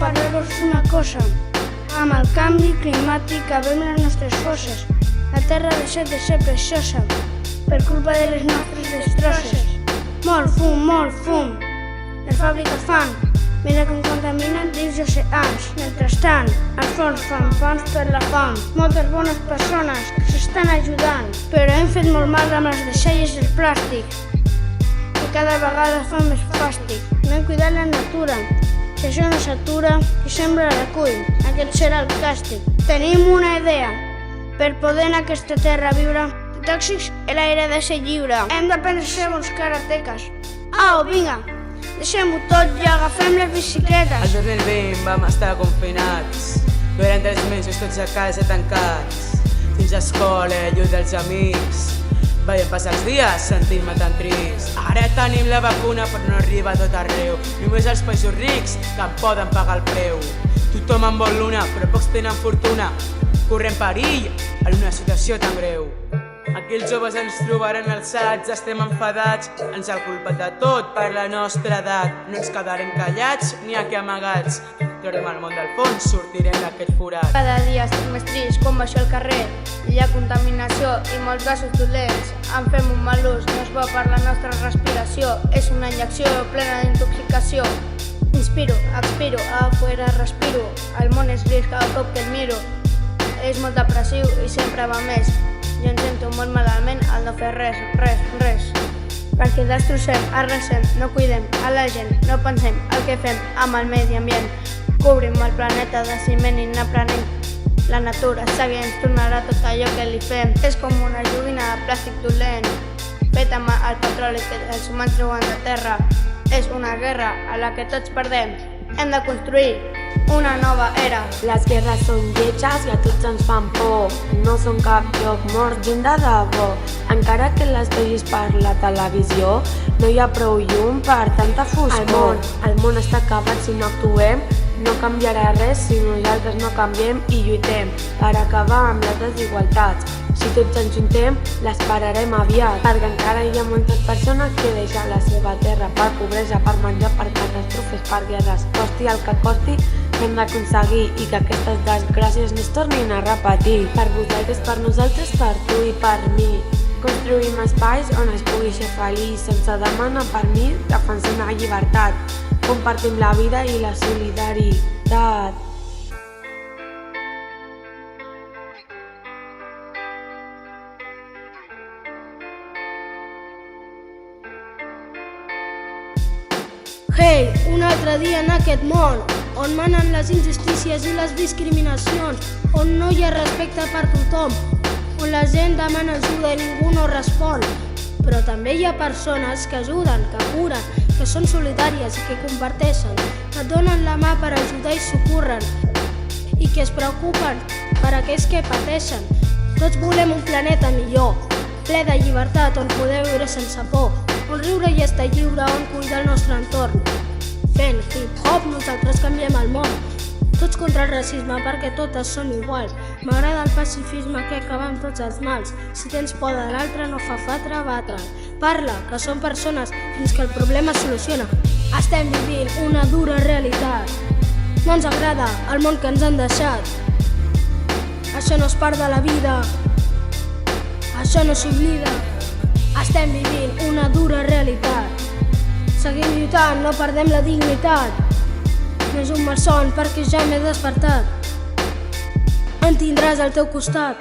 parlar-vos una cosa. Amb el canvi climàtic acabem les nostres fosses. La terra ha deixat de ser preciosa per culpa de les nostres destrosses. Molt fum. Les fàbriques fan, mira com contaminen dins els oceans. Mentrestant, els fons fan fonts per la fam. Moltes bones persones que s'estan ajudant, però hem fet molt mal amb les deixalles del plàstic, que cada vegada fa més fàstic. No hem cuidat la natura. Si això no s'atura, qui sembra recull. Aquest serà el càstig. Tenim una idea. Per poder en aquesta terra viure, de tòxics l'aire ha de ser lliure. Hem d'aprendre a ser bons karateques. Au, vinga, deixem-ho tot i agafem les bicicletes. El 2020 vam estar confinats, durant 3 mesos tots a casa tancats. Fins a escola, lluny dels amics, veiem passar els dies sentint-me tan trist. Ara tenim la vacuna però no arriba a tot arreu. Només els països rics que en poden pagar el preu. Tothom en vol l'una però pocs tenen fortuna. Correm perill en una situació tan greu. Aquí els joves ens trobaran alçats, estem enfadats, ens ha culpat de tot per la nostra edat. No ens quedarem callats ni aquí amagats. Traurem el món del fons, sortirem d'aquest forat. Cada dia estic més trist quan baixo al carrer. Hi ha contaminació i molts gasos dolents. En fem un mal ús, no és bo per la nostra respiració. És una injecció plena d'intoxicació. Inspiro, expiro, a fora respiro. El món és gris cada cop que el miro. És molt depressiu i sempre va més. Jo em sento molt malament al no fer res. Perquè destrossem, arrasem, no cuidem a la gent, no pensem el que fem amb el medi ambient. Cobrim el planeta de ciment inaprenent. La natura sabia ens tornarà tot allò que li fem. És com una joguina de plàstic dolent, feta amb el petroli que els humans treuen de terra. És una guerra a la que tots perdem. Hem de construir una nova era. Les guerres són lletges i a tots ens fan por. No són cap joc, mort gent de debò. Encara que les vegis per la televisió, no hi ha prou llum per tanta foscor. El món està acabat si no actuem. No canviarà res si nosaltres no canviem i lluitem per acabar amb les desigualtats. Si tots ens juntem, les pararem aviat. Perquè encara hi ha moltes persones que deixen la seva terra per pobresa, per menjar, per catàstrofes, per guerres. Costi el que costi, hem d'aconseguir i que aquestes desgràcies no es tornin a repetir. Per vosaltres, per nosaltres, per tu i per mi. Construïm espais on es pugui ser feliç, sense demanar permís, defensant la llibertat. Compartim la vida i la solidaritat. Hey, un altre dia en aquest món, on manen les injustícies i les discriminacions, on no hi ha respecte per tothom, on la gent demana ajuda i ningú no respon. Però també hi ha persones que ajuden, que curen, que són solidàries i que comparteixen, que donen la mà per ajudar i socorren, i que es preocupen per aquells que pateixen. Tots volem un planeta millor, ple de llibertat, on poder viure sense por, on riure i estar lliure, on cuidar el nostre entorn. Fent hip-hop nosaltres canviem el món, tots contra el racisme perquè totes són iguals. M'agrada el pacifisme que acaba amb tots els mals. Si tens por de l'altre no fa fatra batre'l. Parla, que són persones, fins que el problema es soluciona. Estem vivint una dura realitat. No ens agrada el món que ens han deixat. Això no és part de la vida, això no s'oblida. Estem vivint una dura realitat. Seguim lluitant, no perdem la dignitat. No és un malson perquè ja m'he despertat. En tindràs al teu costat.